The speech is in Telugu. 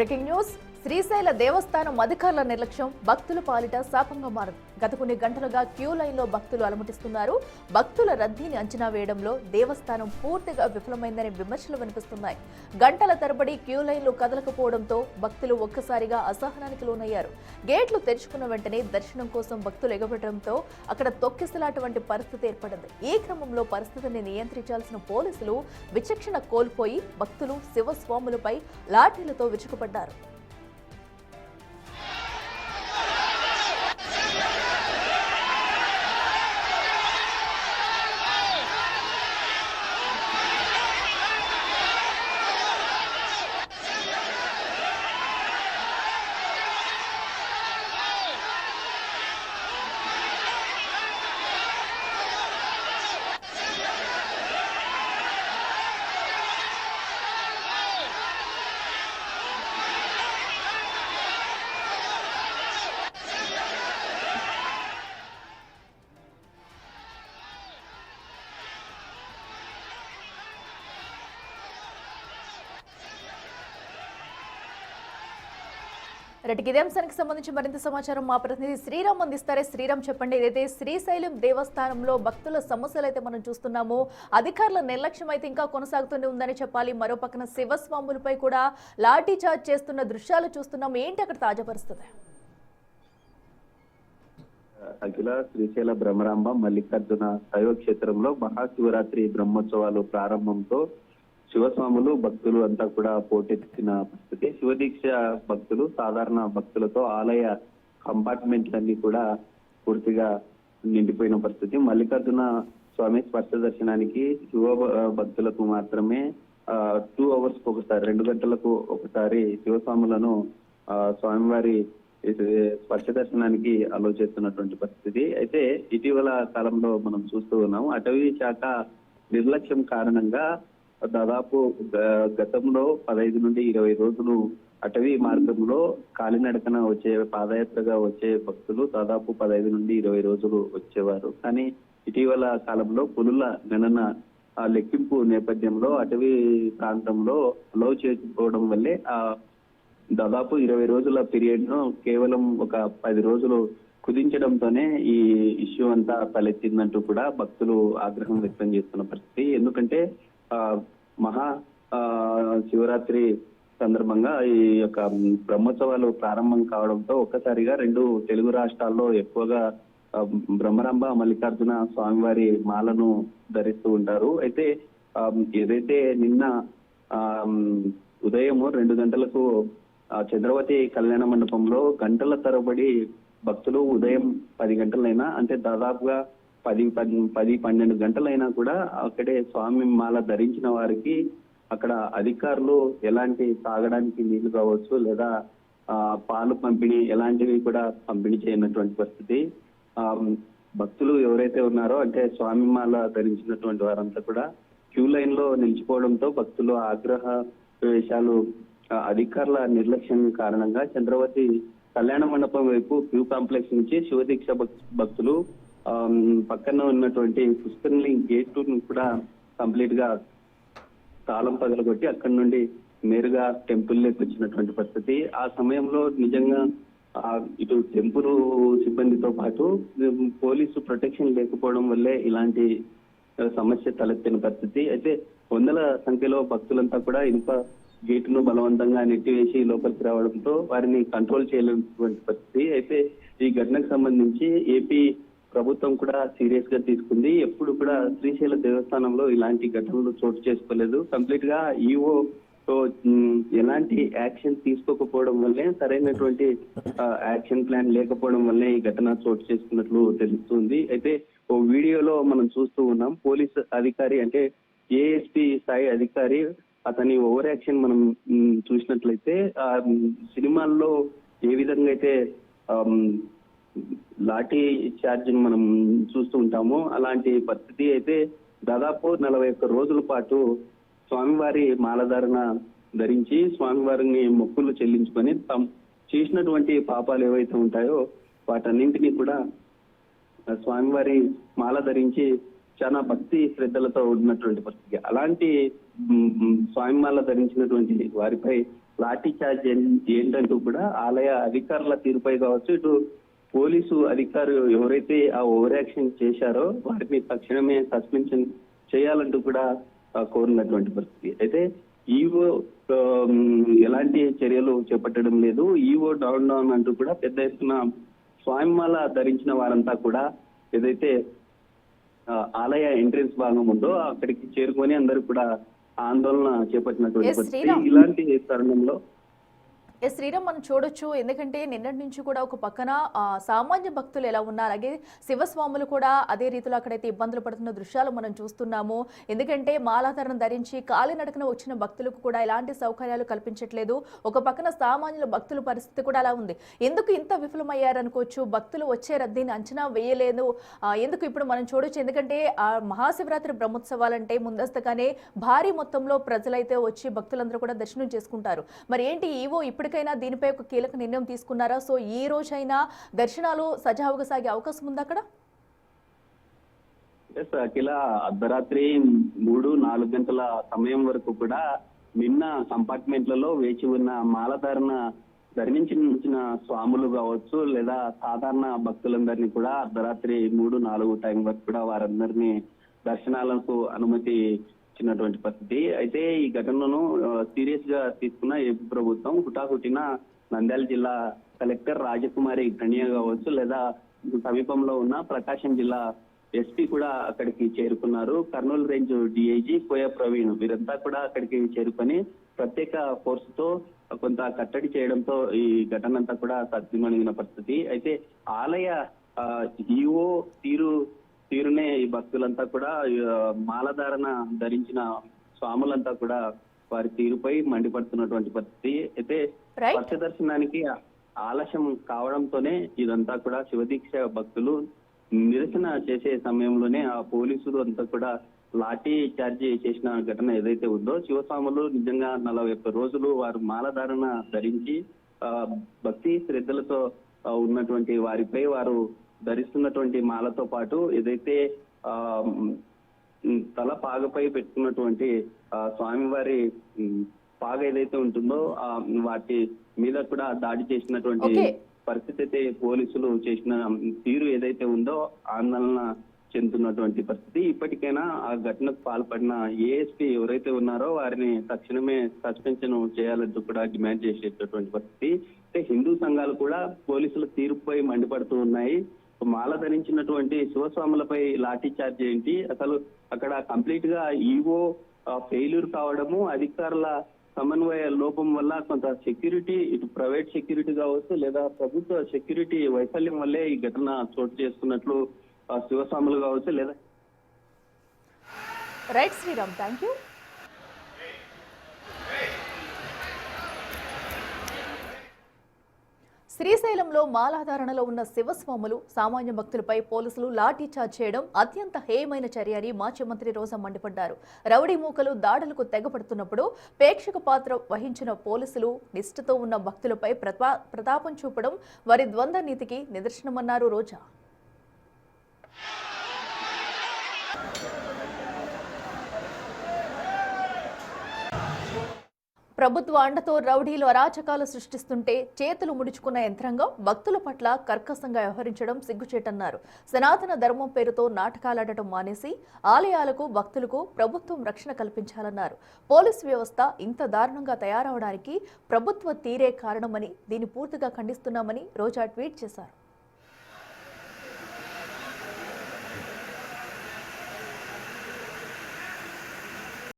Breaking news. శ్రీశైల దేవస్థానం అధికారుల నిర్లక్ష్యం భక్తుల పాలిట శాపంగా మారింది. గత కొన్ని గంటలుగా క్యూ లైన్లో భక్తులు అలమటిస్తున్నారు. భక్తుల రద్దీని అంచనా వేయడంలో దేవస్థానం పూర్తిగా విఫలమైందనే విమర్శలు వినిపిస్తున్నాయి. గంటల తరబడి క్యూ లైన్లు కదలకపోవడంతో భక్తులు ఒక్కసారిగా అసహనానికి లోనయ్యారు. గేట్లు తెరుచుకున్న వెంటనే దర్శనం కోసం భక్తులు ఎగబడడంతో అక్కడ తొక్కిసలాట వంటి పరిస్థితి ఏర్పడింది. ఈ క్రమంలో పరిస్థితిని నియంత్రించాల్సిన పోలీసులు విచక్షణ కోల్పోయి భక్తులు శివస్వాములపై లాఠీలతో విరుచుకుపడ్డారు. ఇదే అంశానికి సంబంధించి మరింత సమాచారం మా ప్రతినిధి శ్రీరామ్ అందిస్తారే. శ్రీరామ్, చెప్పండి. ఏదైతే శ్రీశైలం దేవస్థానంలో భక్తుల సమస్యలు అయితే మనం చూస్తున్నాము, అధికారుల నిర్లక్ష్యం అయితే ఇంకా కొనసాగుతూనే ఉందని చెప్పాలి. మరో పక్కన శివస్వాములపై కూడా లాఠీ చార్జ్ చేస్తున్న దృశ్యాలు చూస్తున్నాము. ఏంటి అక్కడ తాజా పరిస్థితి? అఖిల, శ్రీశైల భ్రమరాంబ మల్లికార్జున శైవ క్షేత్రంలో మహాశివరాత్రి బ్రహ్మోత్సవాలు ప్రారంభంతో శివస్వాములు భక్తులు అంతా కూడా పోటెత్తిన పరిస్థితి. శివదీక్ష భక్తులు సాధారణ భక్తులతో ఆలయ కంపార్ట్మెంట్లన్నీ కూడా పూర్తిగా నిండిపోయిన పరిస్థితి. మల్లికార్జున స్వామి స్పర్శ దర్శనానికి శివ భక్తులకు మాత్రమే 2 hours ఒకసారి 2 గంటలకు ఒకసారి శివస్వాములను స్వామివారి స్పర్శ దర్శనానికి అలో చేస్తున్నటువంటి పరిస్థితి. అయితే ఇటీవల కాలంలో మనం చూస్తూ ఉన్నాం, అటవీ శాఖ నిర్లక్ష్యం కారణంగా దాదాపు గతంలో 15 నుండి 20 రోజులు అటవీ మార్గంలో కాలినడకన వచ్చే పాదయాత్రగా వచ్చే భక్తులు దాదాపు 15 నుండి 20 రోజులు వచ్చేవారు. కానీ ఇటీవల కాలంలో పులుల గణన లెక్కింపు నేపథ్యంలో అటవీ ప్రాంతంలో లో చేసుకోవడం వల్లే దాదాపు 20 రోజుల పీరియడ్ ను కేవలం ఒక 10 రోజులు కుదించడంతోనే ఈ ఇష్యూ అంతా తలెత్తిందంటూ కూడా భక్తులు ఆగ్రహం వ్యక్తం చేస్తున్న పరిస్థితి. ఎందుకంటే మహా శివరాత్రి సందర్భంగా ఈ యొక్క బ్రహ్మోత్సవాలు ప్రారంభం కావడంతో ఒక్కసారిగా 2 తెలుగు రాష్ట్రాల్లో ఎక్కువగా బ్రహ్మరాంబ మల్లికార్జున స్వామివారి మాలను ధరిస్తూ ఉంటారు. అయితే ఏదైతే నిన్న ఉదయం 2 గంటలకు చంద్రవతి కళ్యాణ మండపంలో గంటల తరబడి భక్తులు ఉదయం 10 గంటలైనా, అంటే దాదాపుగా 10-12 గంటలైనా కూడా అక్కడే స్వామి మాల ధరించిన వారికి అక్కడ అధికారులు ఎలాంటి తాగడానికి నీళ్లు కావచ్చు లేదా పాలు పంపిణీ ఎలాంటివి కూడా పంపిణీ చేయనటువంటి పరిస్థితి. భక్తులు ఎవరైతే ఉన్నారో అంటే స్వామి మాల ధరించినటువంటి వారంతా కూడా క్యూ లైన్ లో నిలిచిపోవడంతో భక్తులు ఆగ్రహ విషయాలు అధికారుల నిర్లక్ష్యం కారణంగా చంద్రవతి కళ్యాణ మండపం వైపు క్యూ కాంప్లెక్స్ నుంచి శివదీక్ష భక్తులు పక్కన ఉన్నటువంటి పుష్కరిణి గేట్ కూడా కంప్లీట్ గా తాళం పగలగొట్టి అక్కడి నుండి నేరుగా టెంపుల్ లోకి వచ్చినటువంటి పరిస్థితి. ఆ సమయంలో నిజంగా ఇటు టెంపుల్ సిబ్బందితో పాటు పోలీసు ప్రొటెక్షన్ లేకపోవడం వల్లే ఇలాంటి సమస్య తలెత్తిన పరిస్థితి. అయితే వందల సంఖ్యలో భక్తులంతా కూడా ఇనుప గేటును బలవంతంగా నెట్టివేసి లోపలికి రావడంతో వారిని కంట్రోల్ చేయలేనటువంటి పరిస్థితి. అయితే ఈ ఘటనకు సంబంధించి ఏపీ ప్రభుత్వం కూడా సీరియస్ గా తీసుకుంది. ఎప్పుడు కూడా శ్రీశైల దేవస్థానంలో ఇలాంటి ఘటనలు చోటు చేసుకోలేదు. కంప్లీట్ గా ఈవో ఎలాంటి యాక్షన్ తీసుకోకపోవడం వల్లే, సరైనటువంటి యాక్షన్ ప్లాన్ లేకపోవడం వల్లే ఈ ఘటన చోటు చేసుకున్నట్లు తెలుస్తుంది. అయితే ఓ వీడియోలో మనం చూస్తూ ఉన్నాం, పోలీస్ అధికారి అంటే ఏఎస్పీ స్థాయి అధికారి అతని ఓవర్ యాక్షన్ మనం చూసినట్లయితే సినిమాల్లో ఏ విధంగా అయితే లాఠీ చార్జ్ మనం చూస్తూ ఉంటామో అలాంటి పరిస్థితి. అయితే దాదాపు 41 రోజుల పాటు స్వామివారి మాలధారణ ధరించి స్వామివారిని మొక్కులు చెల్లించుకొని చేసినటువంటి పాపాలు ఏవైతే ఉంటాయో వాటన్నింటినీ కూడా స్వామివారి మాల ధరించి చాలా భక్తి శ్రద్ధలతో ఉన్నటువంటి పరిస్థితి. అలాంటి స్వామిమాల ధరించినటువంటి వారిపై లాఠీ చార్జ్ ఏంటంటూ కూడా ఆలయ అధికారుల తీరుపై కావచ్చు, ఇటు పోలీసు అధికారులు ఎవరైతే ఆ ఓవర్ యాక్షన్ చేశారో వారిని తక్షణమే సస్పెన్షన్ చేయాలంటూ కూడా కోరినటువంటి పరిస్థితి. అయితే ఈవో ఎలాంటి చర్యలు చేపట్టడం లేదు. ఈవో డౌన్ డౌన్ అంటూ కూడా పెద్ద ఎత్తున స్వామిమాల ధరించిన వారంతా కూడా ఏదైతే ఆలయ ఎంట్రెన్స్ భాగం ఉందో అక్కడికి చేరుకొని అందరూ కూడా ఆందోళన చేపట్టినటువంటి పరిస్థితి. ఇలాంటి తరుణంలో శ్రీరామ్ మనం చూడొచ్చు, ఎందుకంటే నిన్నటి నుంచి కూడా ఒక పక్కన సామాన్య భక్తులు ఎలా ఉన్నారు, అలాగే శివస్వాములు కూడా అదే రీతిలో అక్కడైతే ఇబ్బందులు పడుతున్న దృశ్యాలు మనం చూస్తున్నాము. ఎందుకంటే మాలాధారణ ధరించి కాలినడకన వచ్చిన భక్తులకు కూడా ఎలాంటి సౌకర్యాలు కల్పించట్లేదు. ఒక పక్కన సామాన్యుల భక్తుల పరిస్థితి కూడా అలా ఉంది. ఎందుకు ఇంత విఫలమయ్యారనుకోవచ్చు, భక్తులు వచ్చే రద్దీని అంచనా వేయలేదు. ఎందుకు ఇప్పుడు మనం చూడొచ్చు, ఎందుకంటే మహాశివరాత్రి బ్రహ్మోత్సవాలంటే ముందస్తుగానే భారీ మొత్తంలో ప్రజలైతే వచ్చి భక్తులందరూ కూడా దర్శనం చేసుకుంటారు. మరి ఏంటి ఈవో ఇప్పుడు దీనిపై ఒక కీలక నిర్ణయం తీసుకున్నారా? సో ఈ రోజైనా దర్శనాలు సజావుగా సాగే అవకాశం ఉందా అక్కడ? అఖిల, అర్ధరాత్రి 3-4 గంటల సమయం వరకు కూడా నిన్న కంపార్ట్మెంట్లలో వేచి ఉన్న మాలధారణ ధరించిన స్వాములు కావచ్చు లేదా సాధారణ భక్తులందరినీ కూడా అర్ధరాత్రి 3-4 టైం వరకు కూడా వారందరినీ దర్శనాలకు అనుమతి ఇచ్చినటువంటి పరిస్థితి. అయితే ఈ ఘటనను సీరియస్ గా తీసుకున్న ఏపీ ప్రభుత్వం హుటాహుటిన నంద్యాల జిల్లా కలెక్టర్ రాజకుమారి గణ్య కావచ్చు లేదా సమీపంలో ఉన్న ప్రకాశం జిల్లా ఎస్పీ కూడా అక్కడికి చేరుకున్నారు. కర్నూలు రేంజ్ డిఐజీ కోయ ప్రవీణ్ వీరంతా కూడా అక్కడికి చేరుకొని ప్రత్యేక ఫోర్స్ తో కొంత కట్టడి చేయడంతో ఈ ఘటన అంతా కూడా సద్దిమణిగిన పరిస్థితి. అయితే ఆలయ ఈవో తీరునే ఈ భక్తులంతా కూడా మాలధారణ ధరించిన స్వాములంతా కూడా వారి తీరుపై మండిపడుతున్నటువంటి పరిస్థితి. అయితే వర్ష దర్శనానికి ఆలస్యం కావడంతోనే ఇదంతా కూడా శివదీక్ష భక్తులు నిరసన చేసే సమయంలోనే ఆ పోలీసులు అంతా కూడా లాఠీ చార్జీ చేసిన ఘటన ఏదైతే ఉందో, శివస్వాములు నిజంగా 41 రోజులు వారు మాలధారణ ధరించి భక్తి శ్రద్ధలతో ఉన్నటువంటి వారిపై వారు ధరిస్తున్నటువంటి మాలతో పాటు ఏదైతే తల పాగపై పెట్టుకున్నటువంటి స్వామివారి పాగ ఏదైతే ఉంటుందో వాటి మీద కూడా దాడి చేసినటువంటి పరిస్థితి అయితే పోలీసులు చేసిన తీరు ఏదైతే ఉందో ఆందోళన చెందుతున్నటువంటి పరిస్థితి. ఇప్పటికైనా ఆ ఘటనకు పాల్పడిన ఏఎస్పీ ఎవరైతే ఉన్నారో వారిని తక్షణమే సస్పెన్షన్ చేయాలంటూ కూడా డిమాండ్ చేసేటటువంటి పరిస్థితి. అంటే హిందూ సంఘాలు కూడా పోలీసుల తీరుపై మండిపడుతూ ఉన్నాయి. మాల ధరించినటువంటి శివస్వాములపై లాఠీ చార్జ్ ఏంటి, అసలు అక్కడ కంప్లీట్ గా ఈవో ఫెయిల్యూర్ కావడము, అధికారుల సమన్వయ లోపం వల్ల కొంత సెక్యూరిటీ, ఇటు ప్రైవేట్ సెక్యూరిటీ కావచ్చు లేదా ప్రభుత్వ సెక్యూరిటీ వైఫల్యం వల్లే ఈ ఘటన చోటు చేసుకున్నట్లు శివస్వాములు కావచ్చు లేదా. Right Shriram, thank you. శ్రీశైలంలో మాలాధారణలో ఉన్న శివస్వాములు సామాన్య భక్తులపై పోలీసులు లాఠీ చార్జ్ చేయడం అత్యంత హేయమైన చర్య అని మాజీ మంత్రి రోజా మండిపడ్డారు. రౌడీ మూకలు దాడులకు తెగపడుతున్నప్పుడు ప్రేక్షక పాత్ర వహించిన పోలీసులు నిష్ఠతో ఉన్న భక్తులపై ప్రతాపం చూపడం వారి ద్వంద్వ నీతికి నిదర్శనమన్నారు రోజా. ప్రభుత్వ అండతో రౌడీలు అరాచకాలు సృష్టిస్తుంటే చేతులు ముడుచుకున్న యంత్రాంగం భక్తుల పట్ల కర్కశంగా వ్యవహరించడం సిగ్గుచేటన్నారు. సనాతన ధర్మం పేరుతో నాటకాలాడటం మానేసి ఆలయాలకు భక్తులకు ప్రభుత్వం రక్షణ కల్పించాలన్నారు. పోలీసు వ్యవస్థ ఇంత దారుణంగా తయారవడానికి ప్రభుత్వ తీరే కారణమని, దీన్ని పూర్తిగా ఖండిస్తున్నామని రోజా ట్వీట్ చేశారు.